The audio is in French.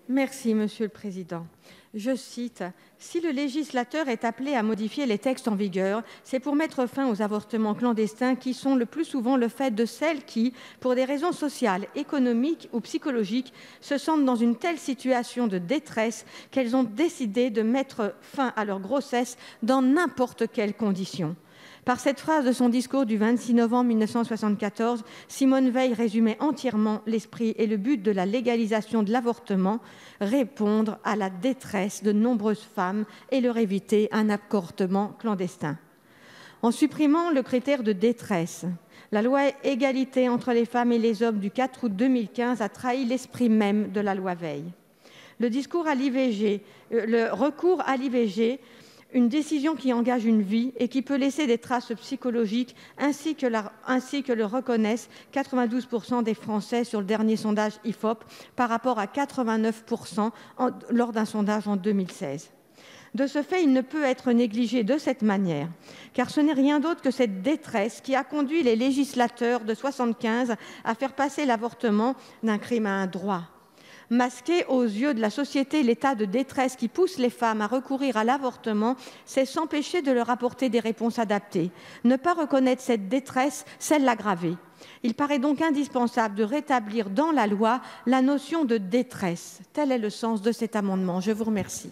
Merci, Monsieur le Président. Je cite: « Si le législateur est appelé à modifier les textes en vigueur, c'est pour mettre fin aux avortements clandestins qui sont le plus souvent le fait de celles qui, pour des raisons sociales, économiques ou psychologiques, se sentent dans une telle situation de détresse qu'elles ont décidé de mettre fin à leur grossesse dans n'importe quelles conditions. » Par cette phrase de son discours du 26 novembre 1974, Simone Veil résumait entièrement l'esprit et le but de la légalisation de l'avortement: répondre à la détresse de nombreuses femmes et leur éviter un avortement clandestin. En supprimant le critère de détresse, la loi Égalité entre les femmes et les hommes du 4 août 2015 a trahi l'esprit même de la loi Veil. Le recours à l'IVG, une décision qui engage une vie et qui peut laisser des traces psychologiques, ainsi que le reconnaissent 92 % des Français sur le dernier sondage IFOP, par rapport à 89 % lors d'un sondage en 2016. De ce fait, il ne peut être négligé de cette manière, car ce n'est rien d'autre que cette détresse qui a conduit les législateurs de 1975 à faire passer l'avortement d'un crime à un droit. Masquer aux yeux de la société l'état de détresse qui pousse les femmes à recourir à l'avortement, c'est s'empêcher de leur apporter des réponses adaptées. Ne pas reconnaître cette détresse, c'est l'aggraver. Il paraît donc indispensable de rétablir dans la loi la notion de détresse. Tel est le sens de cet amendement. Je vous remercie.